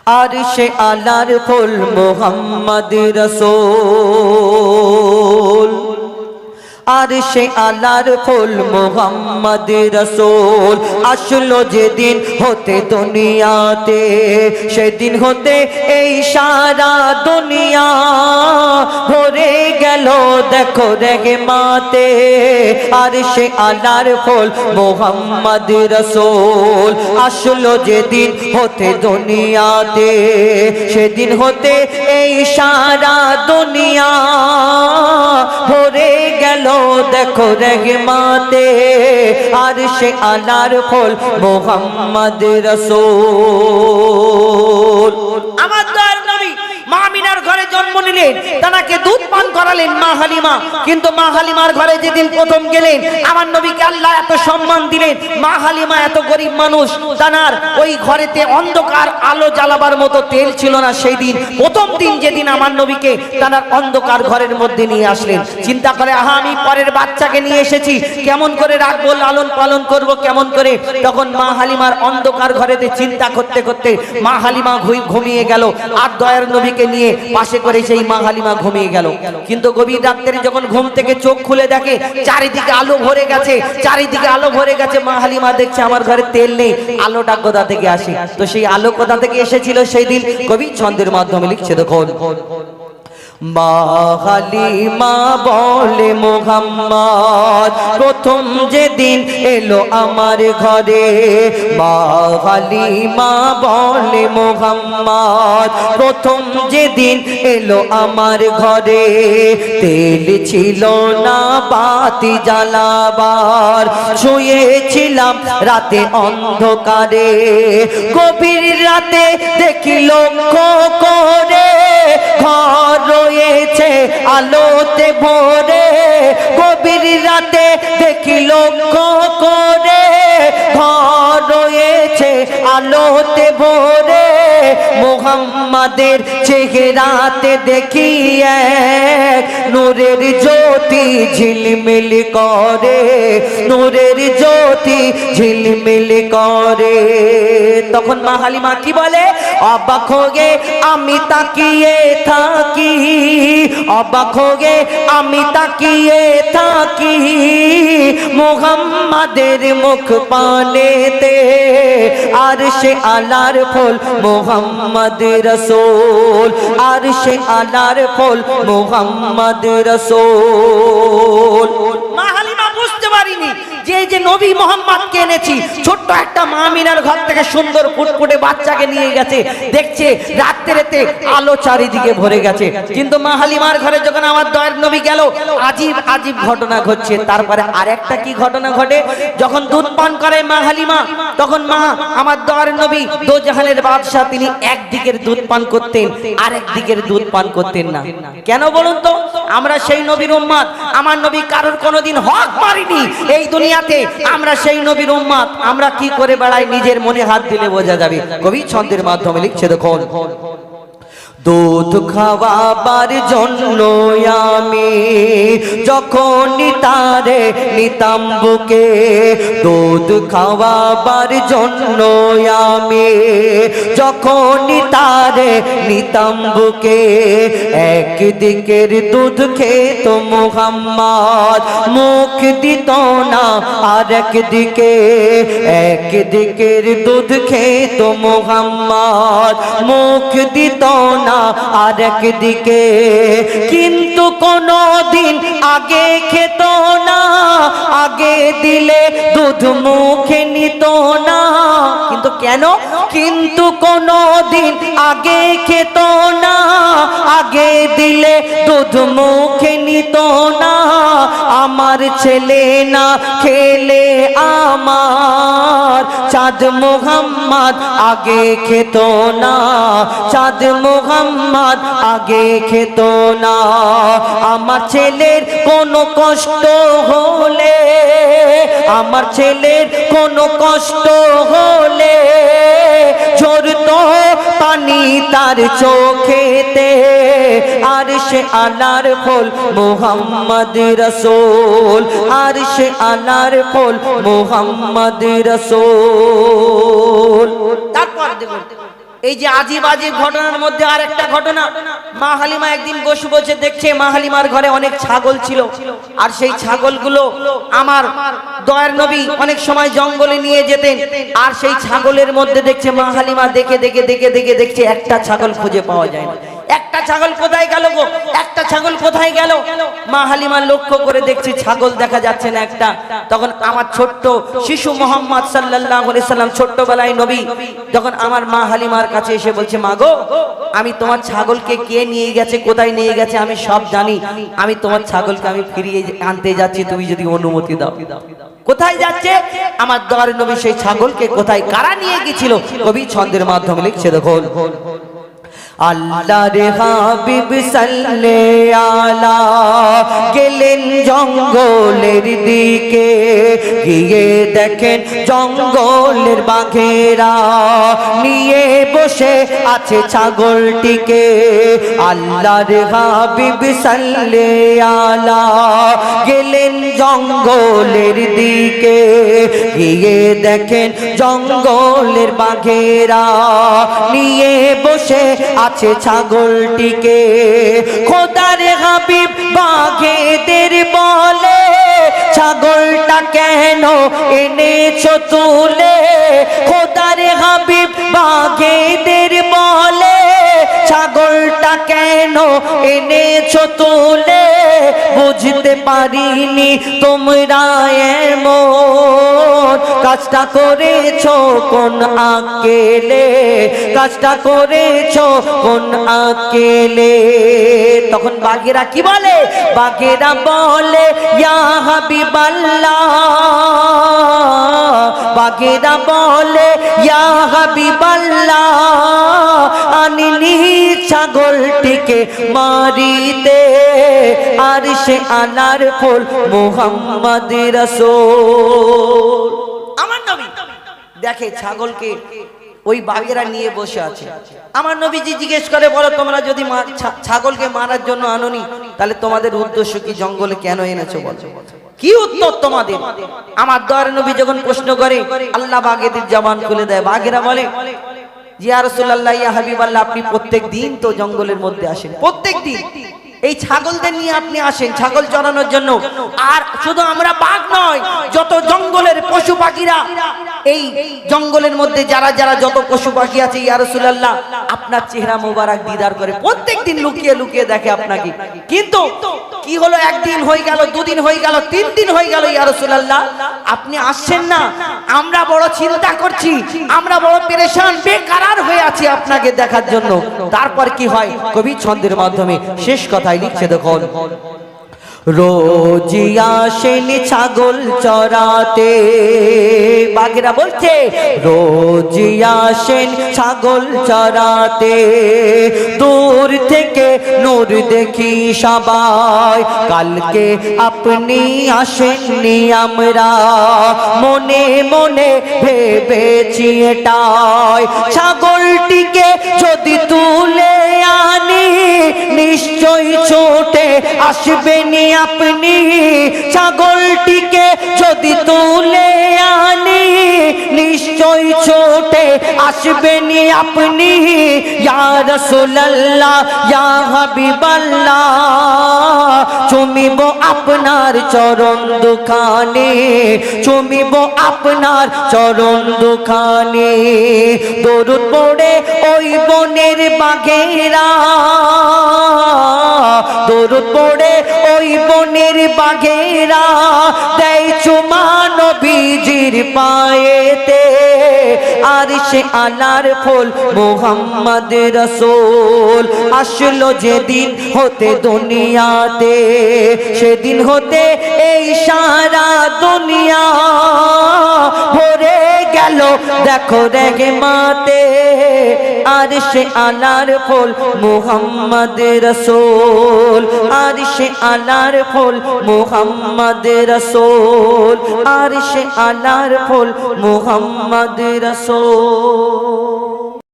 আরশে আলার ফুল মুহাম্মদ রাসূল, আরশে আলার ফুল মুহাম্মদ রাসূল। আসলো যেদিন হতে দুনিয়াতে, সেদিন হতে এই সারা দুনিয়া ভরে গেল দেখো রহমতে। আরশে আলার ফুল মুহাম্মদ রাসূল, আসলো যেদিন হতে দুনিয়াতে, সেদিন হতে এই সারা দুনিয়া ভরে গেল দেখো রহমতে। আরশে আলার ফুল মুহাম্মদ রাসূল। আমার দয়ার নবী মা আমিনার ঘরে জন্ম নিলেন, তাকে দুধ পান করালেন মা হালিমা। কিন্তু মা হালিমার ঘরে যেদিন প্রথম গেলেন, আমার নবীকে আল্লাহ এত সম্মান দিলেন। মা হালিমা এত গরিব মানুষ, তার ওই ঘরেতে অন্ধকার, আলো জ্বালাবার মতো তেল ছিল না। সেই দিন প্রথম দিন যেদিন আমার নবীকে তার অন্ধকার ঘরের মধ্যে নিয়ে আসলেন, চিন্তা করে আহা আমি পরের বাচ্চাকে নিয়ে এসেছি, কেমন করে রাখবো, লালন পালন করব কেমন করে। তখন মা হালিমার অন্ধকার ঘরেতে চিন্তা করতে করতে মা হালিমা ঘুমিয়ে গেল। আর দয়ার নবীকে নিয়ে পাশে করে সেই মা হালিমা ঘুমিয়ে গেল। কিন্তু গভীর রাত্রে যখন ঘুম থেকে চোখ খুলে দেখে চারিদিকে আলো ভরে গেছে, চারিদিকে আলো ভরে গেছে। মা হালিমা দেখছে আমার ঘরে তেল নেই, আলোটা কোথা থেকে আসে? তো সেই আলো কোথা থেকে এসেছিল সেই দিন কবি ছন্দের মাধ্যমে লিখছে দেখো। মা হালিমা বলে মুহাম্মদ প্রথম যেদিন এলো আমার ঘরে, মা হালিমা বলে মুহাম্মদ প্রথম যেদিন এলো আমার ঘরে, তেল ছিল না বাতি জ্বালাবার, শুয়েছিলাম রাতে অন্ধকারে, গভীর রাতে দেখি লক্ষ্য করে ঘর রয়েছে আলোতে ভরে, গভীর রাতে দেখি লক্ষ্য করে ঘর রয়েছে আলোতে ভরে, মুহাম্মাদের চেহারাতে দেখি এক নূরের জ্যোতি ঝিলমিল করে, নূরের জ্যোতি ঝিলমিল করে। তখন মা হালিমা কি বলে? অবাক হয়ে আমি তাকিয়ে থাকি, অবাক হয়ে আমি তাকিয়ে থাকি, মুহাম্মাদের মুখ পানেতে, আরশে আলার ফুল মুহাম্মদ রাসূল, আরশে আলার ফুল মুহাম্মদ রাসূল। মা হালিমা বুঝতে পারিনি যে নবী মোহাম্মদকে এনেছি, ছোট্ট একটা মা আমিনার ঘর থেকে সুন্দর ফুটফুটে বাচ্চাকে নিয়ে গেছে, দেখছে রাত্রিতে আলো চারিদিকে ভরে গেছে। কিন্তু মা হালিমার ঘরে যখন আমার দয়ার নবী গেল, আজীব আজীব ঘটনা ঘটছে। তারপরে আরেকটা কি ঘটনা ঘটে, যখন দুধ পান করে মা হালিমা, তখন মা আমার দয়ার নবী দোজাহানের বাদশাহ, তিনি একদিকের দুধ পান করতেন, আরেক দিকের দুধ পান করতেন না। কেন বলুন তো? আমরা সেই নবীর উম্মত, আমার নবী কারোর কোনোদিন হক মারিনি এই দুনিয়াতে, আমরা সেই নবীর উম্মত, আমরা কি করে বেড়াই নিজের মনে হাত দিলে বোঝা যাবে। কবি ছন্দের মাধ্যমে লিখছে দেখুন। দুধ খাওয়াবার জন্য আমি যখন তারে নিতাম বুকে, দুধ খাওয়াবার জন্য আমি যখন তারে নিতাম বুকে, একদিকের দুধ খেত মুহাম্মদ মুখ দিত না আরেক দিকে, একদিকের দুধ খেত মুহাম্মদ মুখ দিত না আরেক দিকে, কিন্তু কোনদিন আগে খেত না, আগে দিলে দুধ মুখে নিত না। কিন্তু কেন? কিন্তু কোনদিন আগে খেত না, আগে দিলে দুধ মুখে নিত না। আমার ছেলে না খেলে আমার চাঁদ মুহাম্মদ আগে খেত না, চাঁদ মুহাম্মদ আগে খেত না। আমার ছেলের কোনো কষ্ট হলে, আমার ছেলের কোনো কষ্ট হলে ঝরতো পানি তার চোখেতে, আরশে আলার ফুল মুহাম্মদ রাসূল, আরশে আলার ফুল মুহাম্মদ রাসূল। তারপর দেখুন এই যে আজিব আজিব ঘটনার মধ্যে আর একটা ঘটনা, মা হালিমা একদিন বসে বসে দেখছে মা হালিমার ঘরে অনেক ছাগল ছিল, আর সেই ছাগলগুলো আমার দয়ার নবী অনেক সময় জঙ্গলে নিয়ে যেতেন, আর সেই ছাগলের মধ্যে দেখছে মা হালিমা দেখে দেখে দেখে দেখে দেখছে একটা ছাগল খুঁজে পাওয়া যায় না। একটা ছাগল কোথায় গেল গো, একটা ছাগল কোথায় গেল? মা হালিমা লক্ষ্য করে দেখছে ছাগল দেখা যাচ্ছে না একটা। তখন আমার ছোট্ট শিশু মোহাম্মদ সাল্লাল্লাহু আলাইহি সাল্লাম ছোট্টবেলায় নবী যখন আমার মা হালিমার কাছে এসে বলছে, মা গো আমি তোমার ছাগলকে কে নিয়ে গেছে, কোথায় নিয়ে গেছে আমি সব জানি, আমি তোমার ছাগলকে আমি ফিরিয়ে আনতে যাচ্ছি, তুমি যদি অনুমতি দাও। কোথায় যাচ্ছে? আমার দয়ার নবী সেই ছাগলকে কোথায় কারা নিয়ে গিয়েছিল কবি ছন্দের মাধ্যমে লিখছে দেখো। আল্লাহর হাবিব সাল্লাল্লাহু আলা গেলেন জঙ্গলের দিকে, গিয়ে দেখেন জঙ্গলের বাঘেরা নিয়ে বসে আছে ছাগলটিকে। আল্লাহর হাবিব সাল্লাল্লাহু আলা গেলেন জঙ্গলের দিকে, গিয়ে দেখেন জঙ্গলের বাঘেরা নিয়ে বসে আছে ছাগলটিকে। খোদার হাবিব বাঘেদের বলে, ছাগলটা কেন এনেছো তুলে? খোদার হাবিব বাঘেদের বলে, ছাগলটা কেন এনেছো তুলে? বুঝতে পারিনি তোমরা এমন কাজটা করেছো কোন আকেলে, কাজটা করেছো কোন আকেলে। তখন বাঘেরা কি বলে? বাঘেরা বলে ইয়া হাবিবাল্লাহ, বাঘেরা বলে ইয়া হাবিবাল্লাহ, আনিনি ছাগলটিকে মারিতে, আর সে আনার ফুল মুহাম্মদ রাসূল। আমার নবী দেখে ছাগলকে ওই বাঘেরা নিয়ে বসে আছে। আমার নবীজি জিজ্ঞেস করে, বলো তোমরা যদি ছাগলকে মারার জন্য আনোনি, তাহলে তোমাদের উদ্দেশ্য কি, জঙ্গলে কেন এনেছো বলো? কি উত্তর তোমাদের? আমার দয়ার নবী যখন প্রশ্ন করে, আল্লাহ বাঘেদের জবান খুলে দেয়। বাঘেরা বলে, ইয়া রাসূলুল্লাহ ইয়া হাবিবাল্লাহ, আপনি প্রত্যেক দিন তো জঙ্গলের মধ্যে আসেন, প্রত্যেক দিন এই ছাগলদের নিয়ে আপনি আসেন ছাগল চড়ানোর জন্য। আর শুধু আমরা বাঘ নয়, যত জঙ্গলের পশু পাখিরা, এই জঙ্গলের মধ্যে যারা যারা যত পশু পাখি আছে, ইয়া রাসূলুল্লাহ আপনার চেহারা মোবারক দিদার করে প্রত্যেকদিন লুকিয়ে লুকিয়ে দেখে আপনাকে। কিন্তু কি হলো, একদিন হয়ে গেল, দুদিন হয়ে গেল, 3 দিন হয়ে গেল, ইয়া রাসূলুল্লাহ আপনি আসছেন না। আমরা বড় চিন্তা করছি, আমরা বড় পেরেশান বেকারার হয়ে আছি আপনাকে দেখার জন্য। তারপর কি হয় কবি ছন্দের মাধ্যমে শেষ কথায় লিখছে দেখুন। রোজ আসেন ছাগল চরাতে, বাঘেরা বলছে রোজ আসেন ছাগল চরাতে, দূর থেকে নূর দেখি সবাই, কালকে আপনি আসেননি আমরা মনে মনে ভেবেছি এটাই। ছাগলটিকে যদি তুলে আনি নিশ্চয় ছোটে আসবেনি আপনি, ছাগলটিকে যদি তুলে আনি নিশ্চয় ছোটে আসবেনি আপনি। ইয়া রাসূলুল্লাহ ইয়া হাবিবাল্লাহ, চুমিব আপনার চরণ দুখানে, চুমিব আপনার চরণ দুখানে। দরুদ পড়ে ওই বনের বাঘেরা, দরুদ পড়ে ওই বনের বাঘেরা দেয় চুমা নবীজির পায়েতে, আর সে আনার ফুল মুহাম্মদ রাসূল আসলো যেদিন হতে দুনিয়াতে, সেদিন হতে এই সারা দুনিয়া ভরে গেল দেখো রহমতে, আর সে আনার ফুল মুহাম্মদ রাসূল, আর সে আনার ফুল মুহাম্মদ রাসূল, আর সে আনার ফুল মুহাম্মদ রাসূল।